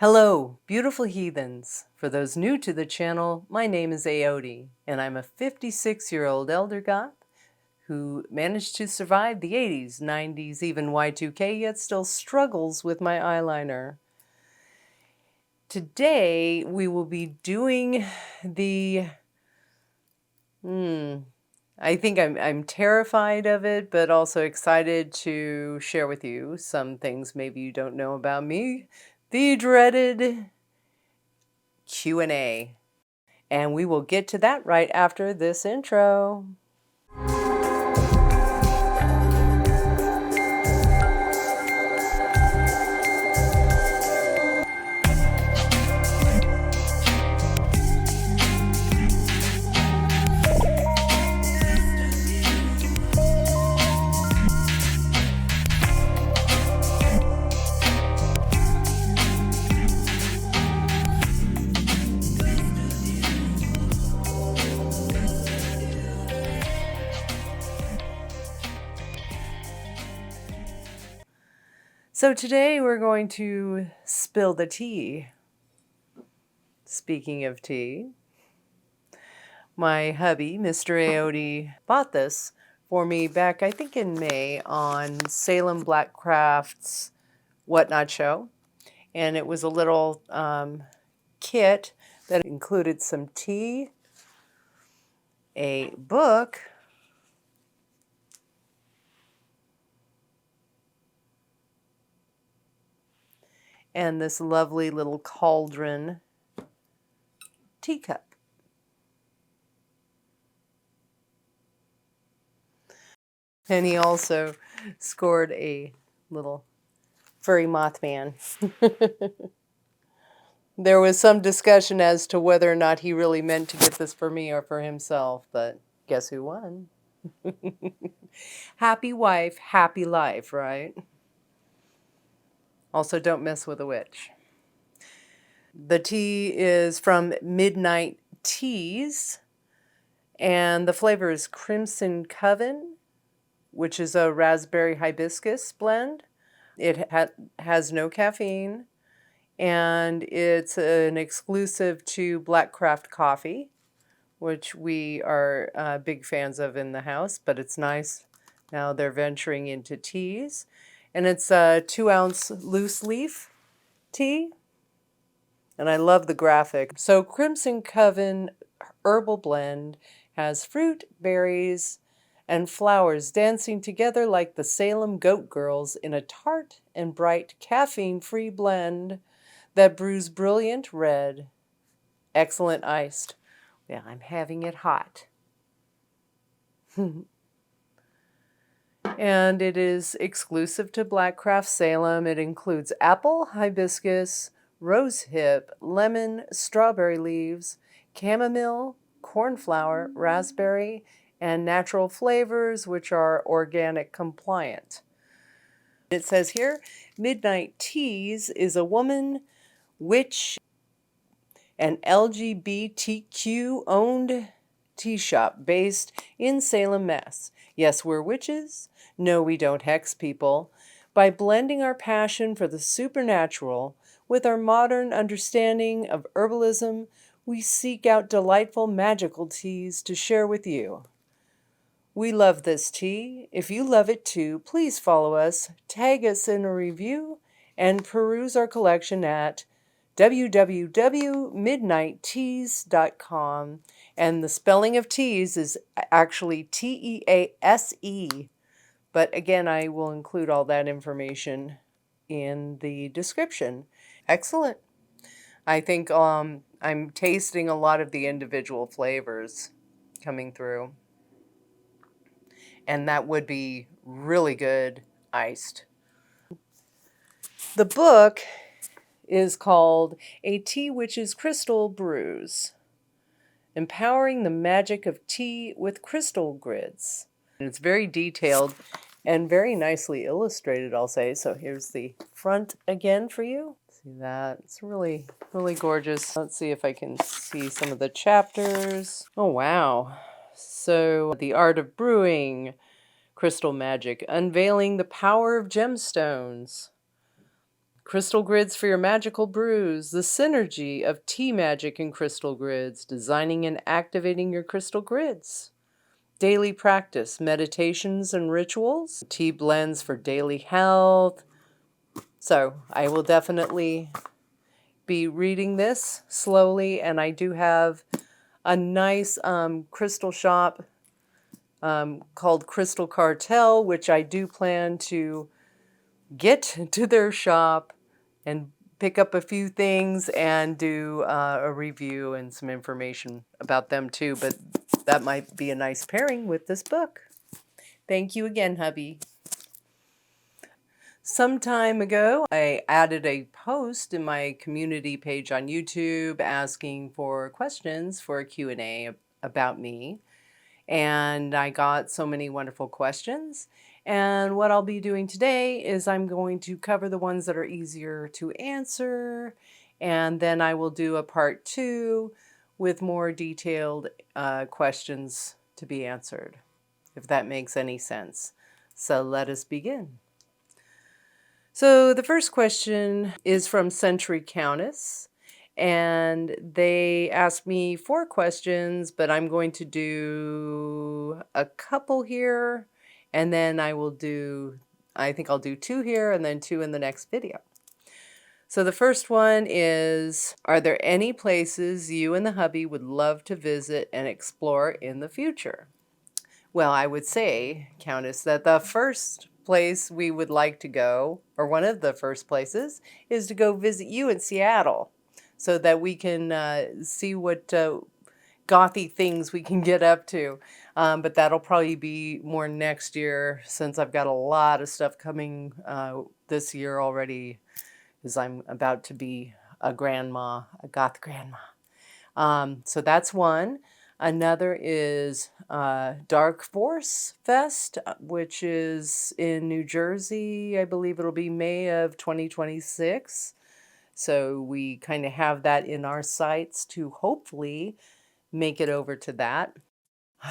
Hello, beautiful heathens. For those new to the channel, my name is Aote, and I'm a 56-year-old elder goth who managed to survive the 80s, 90s, even Y2K, yet still struggles with my eyeliner. Today, we will be doing the... I think I'm terrified of it, but also excited to share with you some things maybe you don't know about me. The dreaded Q&A. And we will get to that right after this intro. So today we're going to spill the tea. Speaking of tea, my hubby, Mr. Aote, bought this for me back, I think in May, on Salem Black Crafts Whatnot show. And it was a little kit that included some tea, a book, and this lovely little cauldron teacup. And he also scored a little furry Mothman. There was some discussion as to whether or not he really meant to get this for me or for himself, but guess who won? Happy wife, happy life, right? Also, don't mess with a witch. The tea is from Midnight Teas, and the flavor is Crimson Coven, which is a raspberry hibiscus blend. It has no caffeine, and it's an exclusive to Black Craft Coffee, which we are big fans of in the house, but it's nice now they're venturing into teas. And it's a 2-ounce loose leaf tea, and I love the graphic. So Crimson Coven herbal blend has fruit, berries, and flowers dancing together like the Salem Goat Girls in a tart and bright caffeine-free blend that brews brilliant red. Excellent iced. Yeah, I'm having it hot. And it is exclusive to Black Craft Salem. It includes apple, hibiscus, rosehip, lemon, strawberry leaves, chamomile, cornflower, raspberry, and natural flavors, which are organic compliant. It says here, Midnight Teas is a woman, witch, an LGBTQ-owned tea shop based in Salem, Mass. Yes, we're witches. No, we don't hex people. By blending our passion for the supernatural with our modern understanding of herbalism, we seek out delightful magical teas to share with you. We love this tea. If you love it too, please follow us, tag us in a review, and peruse our collection at www.midnightteas.com. And the spelling of teas is actually Tease. But again, I will include all that information in the description. Excellent. I think I'm tasting a lot of the individual flavors coming through. And that would be really good iced. The book is called A Tea Witch's Crystal Brews, Empowering the Magic of Tea with Crystal Grids. And it's very detailed and very nicely illustrated, I'll say. So here's the front again for you. See that? It's really, really gorgeous. Let's see if I can see some of the chapters. Oh, wow. So the art of brewing, crystal magic, unveiling the power of gemstones, Crystal grids for your magical brews. The synergy of tea magic and crystal grids. Designing and activating your crystal grids. Daily practice, meditations and rituals. Tea blends for daily health. So I will definitely be reading this slowly, and I do have a nice crystal shop called Crystal Cartel, which I do plan to get to their shop and pick up a few things and do a review and some information about them too. But that might be a nice pairing with this book. Thank you again, hubby. Some time ago, I added a post in my community page on YouTube asking for questions for a Q&A about me. And I got so many wonderful questions. And what I'll be doing today is I'm going to cover the ones that are easier to answer. And then I will do a part 2 with more detailed questions to be answered, if that makes any sense. So let us begin. So the first question is from Century Countess, and they asked me 4 questions, but I'm going to do a couple here, and then I think I'll do 2 here and then 2 in the next video. So the first one is, are there any places you and the hubby would love to visit and explore in the future? Well, I would say, Countess, that the first place we would like to go, or one of the first places, is to go visit you in Seattle so that we can see what gothy things we can get up to. But that'll probably be more next year, since I've got a lot of stuff coming this year already, because I'm about to be a grandma, a goth grandma. So that's one. Another is Dark Force Fest, which is in New Jersey. I believe it'll be May of 2026. So we kind of have that in our sights to hopefully make it over to that.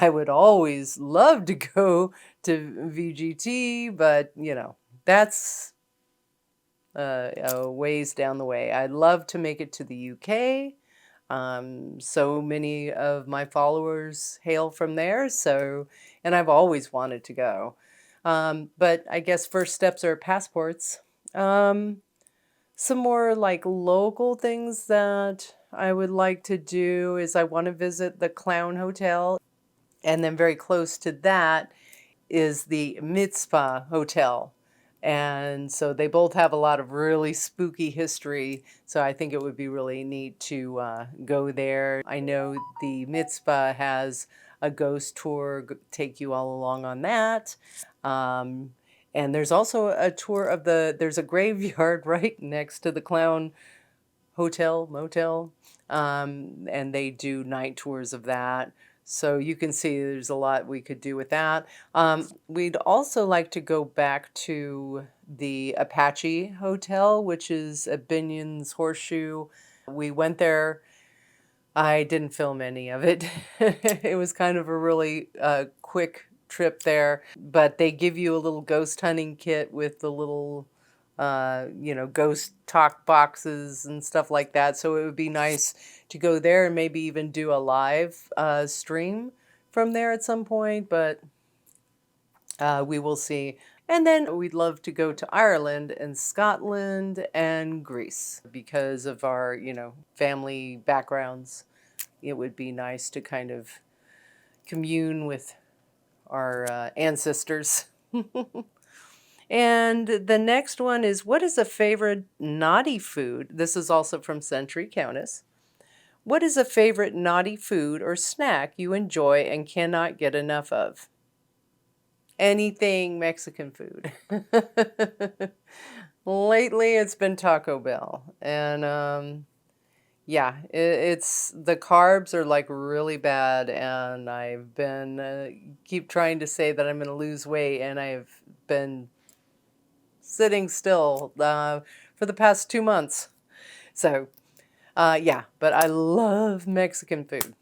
I would always love to go to VGT, but that's a ways down the way. I'd love to make it to the UK. So many of my followers hail from there, and I've always wanted to go. But I guess first steps are passports. Some more like local things that I would like to do is I want to visit the Clown Hotel, and then very close to that is the Mitzvah Hotel. And so they both have a lot of really spooky history. So I think it would be really neat to go there. I know the Mitzvah has a ghost tour, take you all along on that. And there's also a tour of there's a graveyard right next to the Clown Hotel, Motel. And they do night tours of that. So you can see there's a lot we could do with that. We'd also like to go back to the Apache Hotel, which is at Binion's Horseshoe. We went there. I didn't film any of it. It was kind of a really quick trip there. But they give you a little ghost hunting kit with the little ghost talk boxes and stuff like that. So it would be nice to go there and maybe even do a live stream from there at some point, but we will see. And then we'd love to go to Ireland and Scotland and Greece because of our, family backgrounds. It would be nice to kind of commune with our ancestors. And the next one is, what is a favorite naughty food? This is also from Century Countess. What is a favorite naughty food or snack you enjoy and cannot get enough of? Anything Mexican food. Lately, it's been Taco Bell. And yeah, it's the carbs are like really bad. And I've been keep trying to say that I'm going to lose weight. And I've been sitting still for the past 2 months. So, yeah, but I love Mexican food.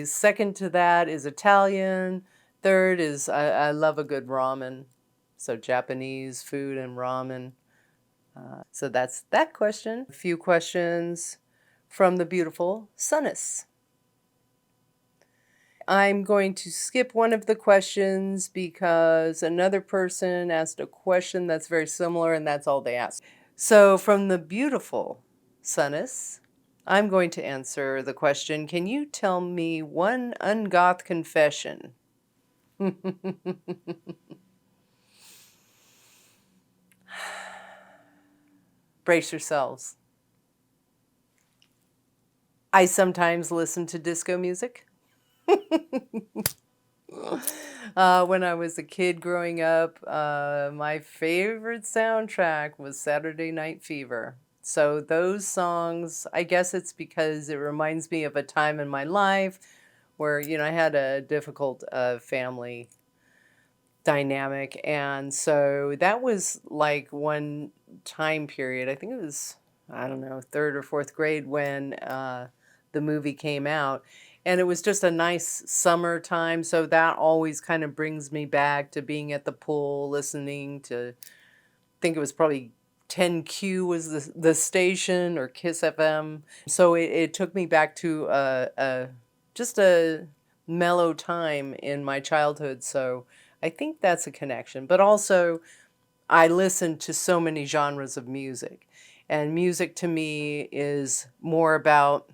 Second to that is Italian. Third is I love a good ramen. So Japanese food and ramen. So that's that question. A few questions from the beautiful Sunnis. I'm going to skip one of the questions because another person asked a question that's very similar, and that's all they asked. So from the beautiful Sunnis, I'm going to answer the question, can you tell me one un-goth confession? Brace yourselves. I sometimes listen to disco music. When I was a kid growing up, my favorite soundtrack was Saturday Night Fever. So those songs, I guess it's because it reminds me of a time in my life where, I had a difficult family dynamic. And so that was like one time period. I think it was, I don't know, third or fourth grade when the movie came out. And it was just a nice summertime. So that always kind of brings me back to being at the pool, listening to, I think it was probably 10Q was the station, or Kiss FM. So it took me back to just a mellow time in my childhood. So I think that's a connection. But also, I listen to so many genres of music. And music to me is more about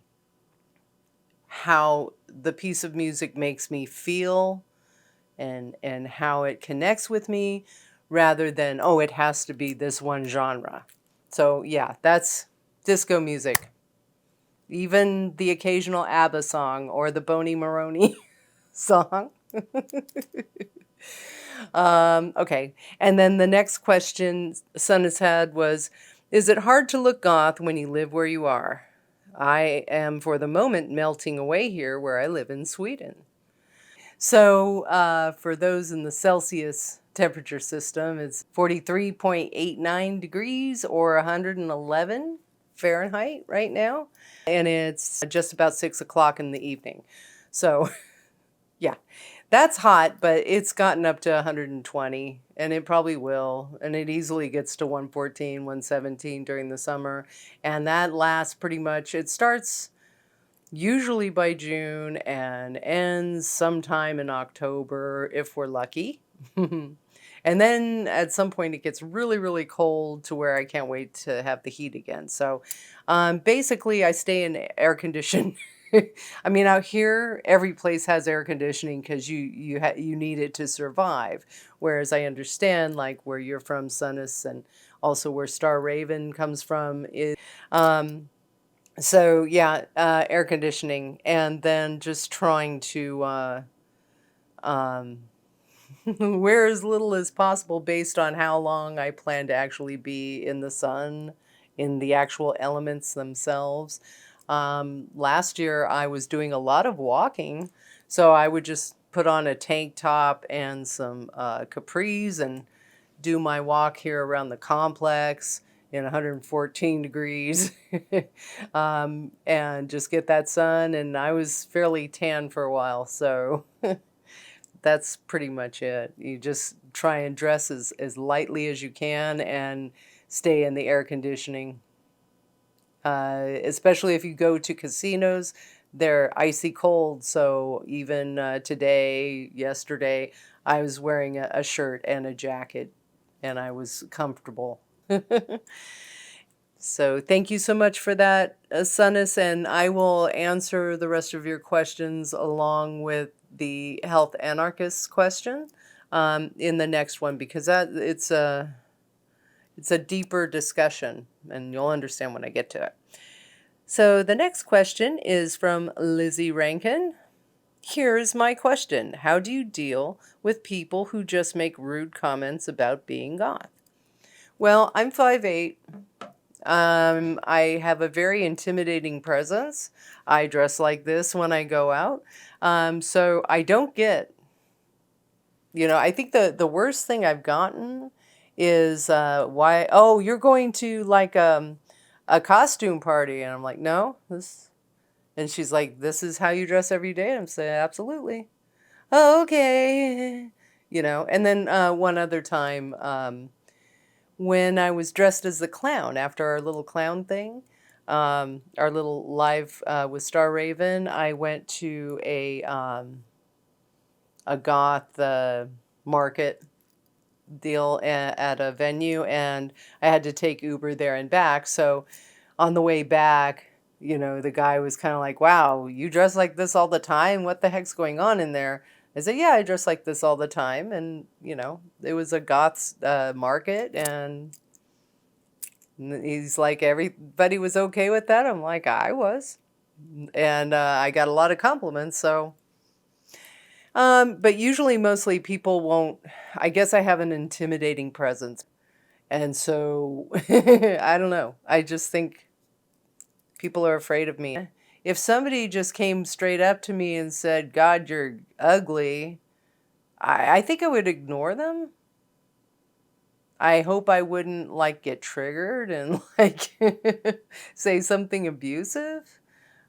how the piece of music makes me feel and how it connects with me, rather than, oh, it has to be this one genre. So yeah, that's disco music. Even the occasional ABBA song or the Boney Maroney song. Okay, and then the next question Sun has had was, is it hard to look goth when you live where you are? I am, for the moment, melting away here where I live in Sweden. So for those in the Celsius temperature system, it's 43.89 degrees or 111 Fahrenheit right now. And it's just about 6 o'clock in the evening. So yeah, that's hot, but it's gotten up to 120, and it probably will. And it easily gets to 114, 117 during the summer. And that lasts pretty much, it starts usually by June and ends sometime in October if we're lucky. And then at some point it gets really, really cold to where I can't wait to have the heat again. So basically I stay in air conditioned. I mean, out here, every place has air conditioning because you need it to survive. Whereas I understand, like where you're from, Sunnis, and also where Star Raven comes from, is so yeah, air conditioning, and then just trying to um, wear as little as possible based on how long I plan to actually be in the sun, in the actual elements themselves. Last year I was doing a lot of walking, so I would just put on a tank top and some capris and do my walk here around the complex in 114 degrees and just get that sun. And I was fairly tan for a while, so that's pretty much it. You just try and dress as lightly as you can and stay in the air conditioning. Especially if you go to casinos, they're icy cold. So even today, yesterday, I was wearing a shirt and a jacket, and I was comfortable. So thank you so much for that, Sunnis, and I will answer the rest of your questions along with the health anarchist question in the next one, because it's a deeper discussion, and you'll understand when I get to it. So the next question is from Lizzie Rankin. Here's my question. How do you deal with people who just make rude comments about being goth? Well, I'm 5'8". I have a very intimidating presence. I dress like this when I go out. So I don't get, I think the worst thing I've gotten is why, oh, you're going to like a costume party. And I'm like, no, this, and she's like, this is how you dress every day. And I'm saying, absolutely. Oh, okay. And then one other time, when I was dressed as the clown after our little clown thing, our little live with Star Raven. I went to a goth market deal at a venue, and I had to take Uber there and back. So on the way back, the guy was kind of like, "Wow, you dress like this all the time? What the heck's going on in there?" I said, "Yeah, I dress like this all the time." And, it was a goth's market, and he's like, everybody was okay with that? I'm like, I was. And I got a lot of compliments, so. But usually, mostly people won't. I guess I have an intimidating presence. And so, I don't know. I just think people are afraid of me. If somebody just came straight up to me and said, "God, you're ugly," I think I would ignore them. I hope I wouldn't like get triggered and like say something abusive.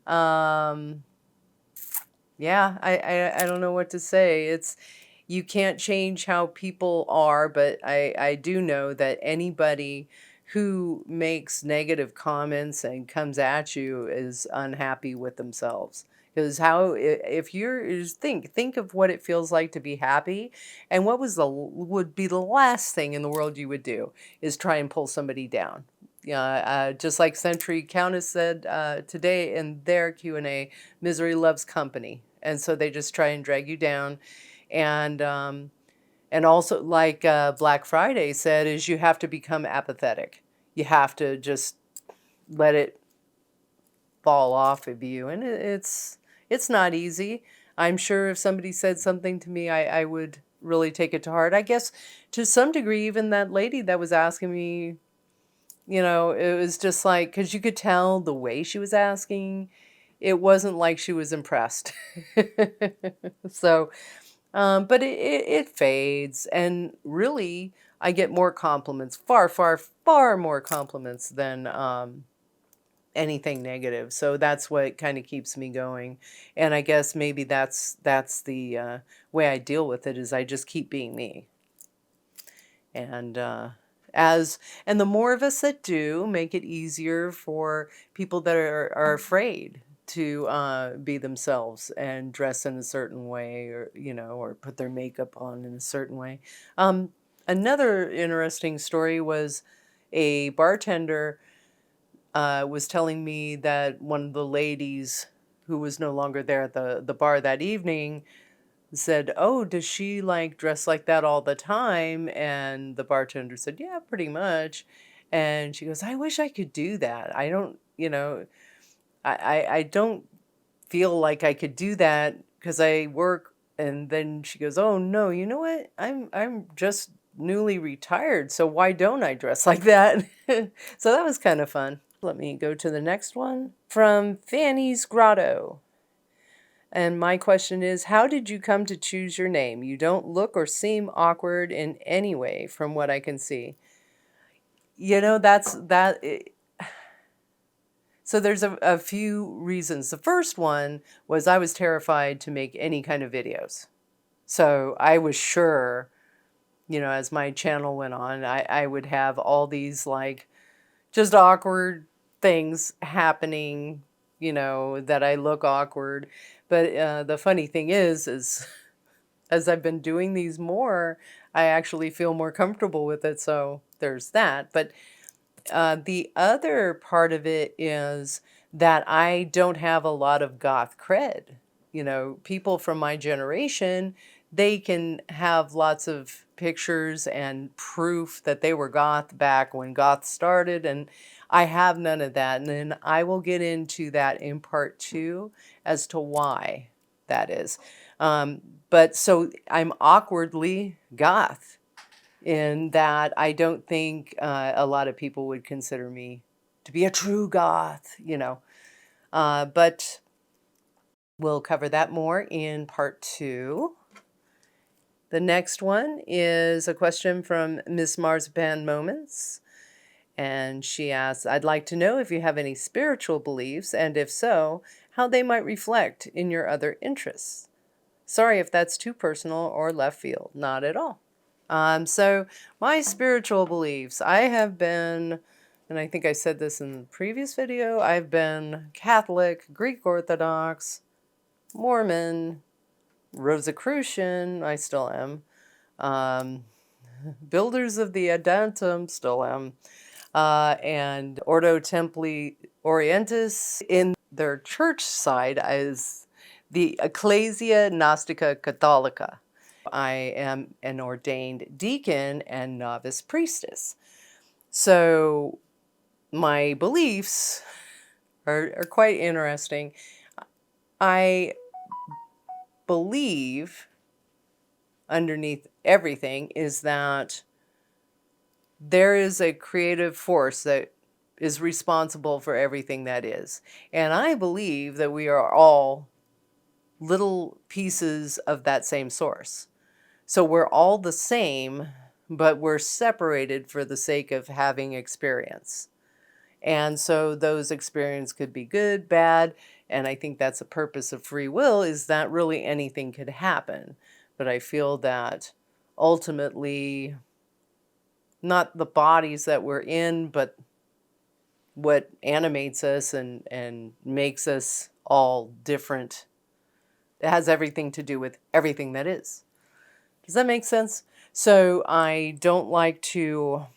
Um, yeah, I don't know what to say. You can't change how people are, but I do know that anybody who makes negative comments and comes at you is unhappy with themselves. Because if you're just think of what it feels like to be happy, and what would be the last thing in the world you would do is try and pull somebody down. Yeah, just like Century Countess said today in their Q&A, misery loves company, and so they just try and drag you down. And also, like Black Friday said, is you have to become apathetic. You have to just let it fall off of you, and it's not easy. I'm sure if somebody said something to me, I would really take it to heart. I guess to some degree, even that lady that was asking me, it was just like, because you could tell the way she was asking, it wasn't like she was impressed. So, but it fades, and really, I get more compliments, far, far, far more compliments than anything negative. So that's what kind of keeps me going. And I guess maybe that's the way I deal with it, is I just keep being me. And as and the more of us that do, make it easier for people that are afraid to be themselves and dress in a certain way, or or put their makeup on in a certain way. Another interesting story was a bartender was telling me that one of the ladies who was no longer there at the bar that evening said, "Oh, does she like dress like that all the time?" And the bartender said, "Yeah, pretty much." And she goes, "I wish I could do that. I don't, I don't feel like I could do that because I work." And then she goes, "Oh no, you know what? I'm just newly retired, so why don't I dress like that?" So that was kind of fun. Let me go to the next one from Fanny's Grotto. And my question is, how did you come to choose your name? You don't look or seem awkward in any way from what I can see. That's that. So there's a few reasons. The first one was I was terrified to make any kind of videos. So I was sure, as my channel went on, I would have all these like just awkward things happening, that I look awkward. But the funny thing is as I've been doing these more, I actually feel more comfortable with it. So there's that. But the other part of it is that I don't have a lot of goth cred. People from my generation, they can have lots of pictures and proof that they were goth back when goth started, and I have none of that. And then I will get into that in part 2 as to why that is. But so I'm awkwardly goth in that I don't think a lot of people would consider me to be a true goth. But we'll cover that more in part 2. The next one is a question from Miss Marzipan Moments. And she asks, "I'd like to know if you have any spiritual beliefs, and if so, how they might reflect in your other interests." Sorry if that's too personal or left field. Not at all. So my spiritual beliefs, I have been, and I think I said this in the previous video, I've been Catholic, Greek Orthodox, Mormon, Rosicrucian, I still am, um, Builders of the Adentum, still am, and Ordo Templi Orientis. In their church side is the Ecclesia Gnostica Catholica. I am an ordained deacon and novice priestess. So my beliefs are quite interesting. I believe underneath everything is that there is a creative force that is responsible for everything that is. And I believe that we are all little pieces of that same source. So we're all the same, but we're separated for the sake of having experience. And so those experiences could be good, bad, and I think that's the purpose of free will, is that really anything could happen. But I feel that ultimately, not the bodies that we're in, but what animates us and makes us all different. It has everything to do with everything that is. Does that make sense? So I don't like to,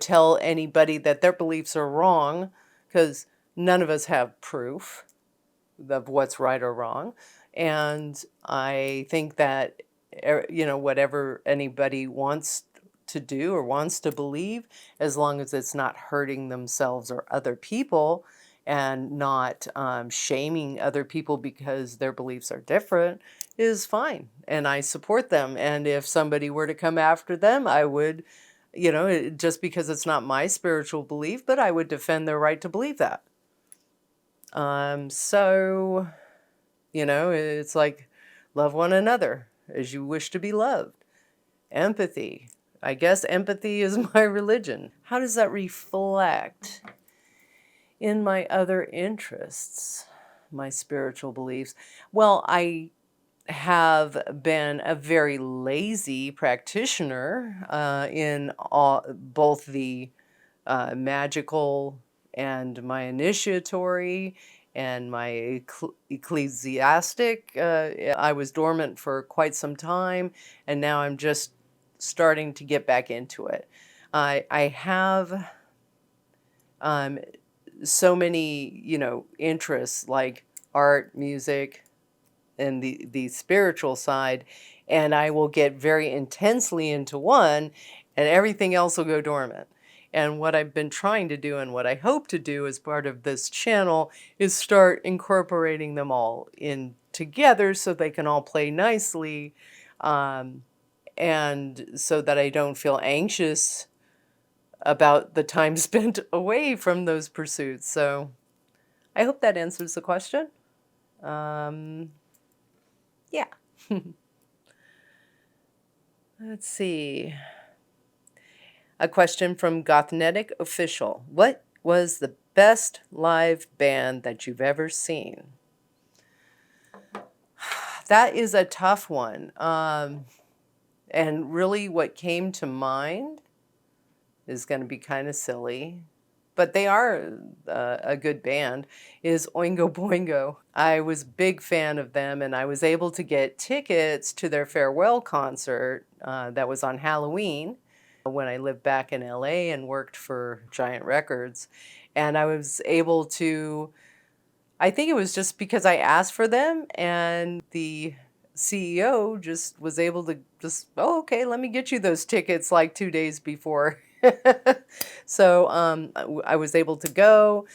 tell anybody that their beliefs are wrong, because none of us have proof of what's right or wrong. And I think that, whatever anybody wants to do or wants to believe, as long as it's not hurting themselves or other people and not shaming other people because their beliefs are different, is fine. And I support them. And if somebody were to come after them, I would, just because it's not my spiritual belief, but I would defend their right to believe that. So, it's like love one another as you wish to be loved. Empathy. I guess empathy is my religion. How does that reflect in my other interests, my spiritual beliefs? Well, I have been a very lazy practitioner in both the magical and my initiatory and my ecclesiastic. I was dormant for quite some time, and now I'm just starting to get back into it. I have so many, interests like art, music, and the spiritual side, and I will get very intensely into one, and everything else will go dormant. And what I've been trying to do and what I hope to do as part of this channel is start incorporating them all in together so they can all play nicely, and so that I don't feel anxious about the time spent away from those pursuits. So I hope that answers the question. Yeah. Let's see. A question from Gothnetic Official. What was the best live band that you've ever seen? That is a tough one. And really what came to mind is going to be kind of silly, but they are a good band, is Oingo Boingo. I was a big fan of them, and I was able to get tickets to their farewell concert that was on Halloween when I lived back in LA and worked for Giant Records. And I was able to, I think it was just because I asked for them, and the CEO just was able to just, oh, okay, let me get you those tickets like 2 days before. So I was able to go,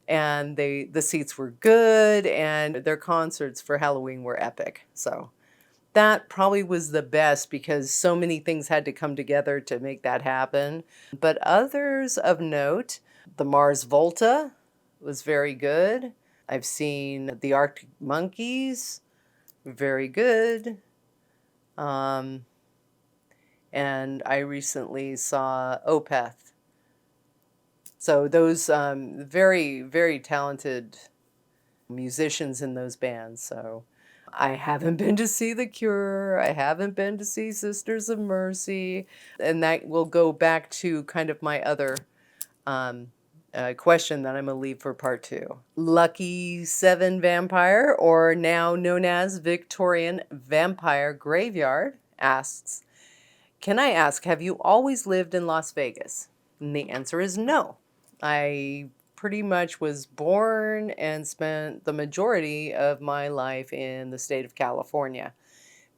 and the seats were good, and their concerts for Halloween were epic. So that probably was the best because so many things had to come together to make that happen. But others of note, the Mars Volta was very good. I've seen the Arctic Monkeys, very good. And I recently saw Opeth. So those very, very talented musicians in those bands. So I haven't been to see The Cure. I haven't been to see Sisters of Mercy. And that will go back to kind of my other question that I'm going to leave for part 2. Lucky 7 Vampire, or now known as Victorian Vampire Graveyard, asks, can I ask, have you always lived in Las Vegas? And the answer is no. I pretty much was born and spent the majority of my life in the state of California.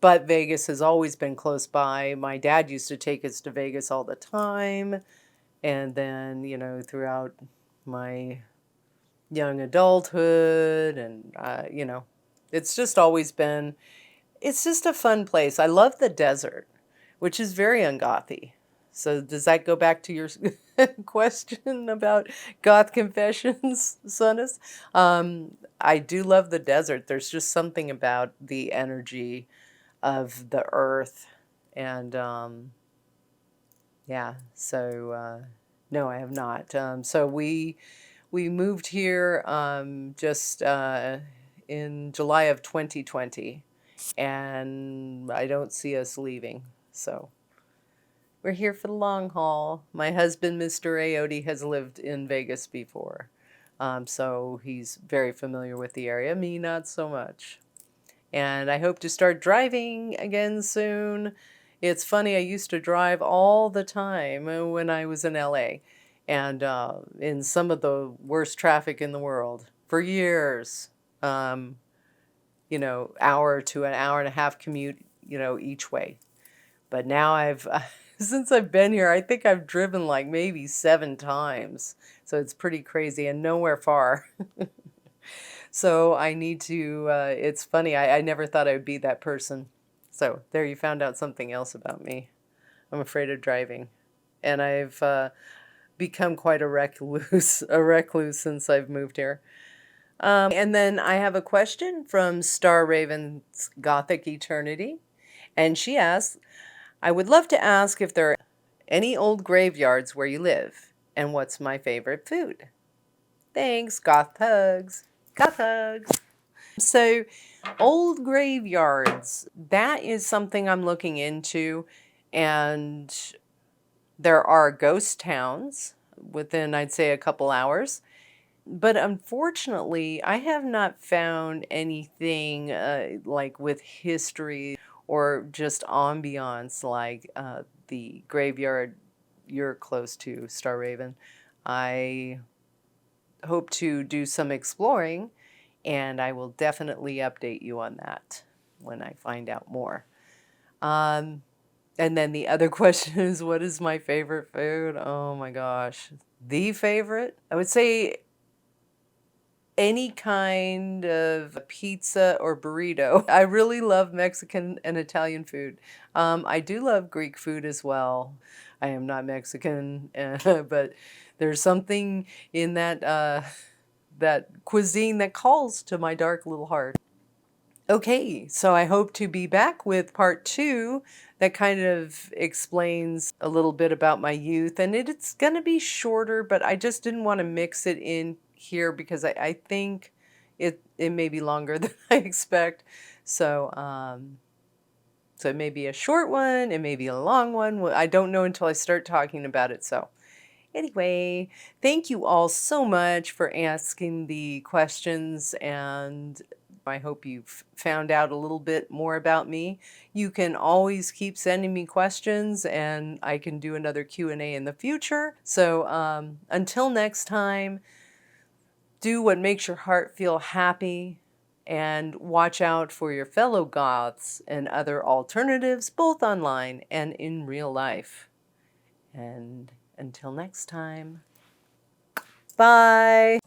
But Vegas has always been close by. My dad used to take us to Vegas all the time. And then, you know, throughout my young adulthood and, you know, it's just always been, it's just a fun place. I love the desert, which is very un-gothy. So does that go back to your question about goth confessions, Sonus? I do love the desert. There's just something about the energy of the earth. And yeah, so no, I have not. So we moved here just in July of 2020, and I don't see us leaving. So we're here for the long haul. My husband, Mr. Aote, has lived in Vegas before, so he's very familiar with the area. Me, not so much. And I hope to start driving again soon. It's funny, I used to drive all the time when I was in LA, and in some of the worst traffic in the world for years. You know, hour to an hour and a half commute, you know, each way. But now I've, since I've been here, I think I've driven like maybe 7 times. So it's pretty crazy and nowhere far. So I need to, it's funny, I never thought I would be that person. So there, you found out something else about me. I'm afraid of driving. And I've become quite a recluse, since I've moved here. And then I have a question from Star Raven's Gothic Eternity. And she asks, I would love to ask if there are any old graveyards where you live, and what's my favorite food? Thanks, goth hugs. Goth hugs. So, old graveyards, that is something I'm looking into, and there are ghost towns within, I'd say, a couple hours. But unfortunately, I have not found anything like with history or just ambiance like the graveyard you're close to, Star Raven. I hope to do some exploring, and I will definitely update you on that when I find out more. And then the other question is, what is my favorite food? Oh my gosh. The favorite? I would say any kind of pizza or burrito. I really love Mexican and Italian food. I do love Greek food as well. I am not Mexican, but there's something in that that cuisine that calls to my dark little heart. Okay, so I hope to be back with part 2 that kind of explains a little bit about my youth. And it's going to be shorter, but I just didn't want to mix it in here because I think it may be longer than I expect. So, so it may be a short one, it may be a long one. I don't know until I start talking about it. So anyway, thank you all so much for asking the questions, and I hope you've found out a little bit more about me. You can always keep sending me questions, and I can do another Q&A in the future. So until next time, do what makes your heart feel happy, and watch out for your fellow goths and other alternatives, both online and in real life. And until next time, bye.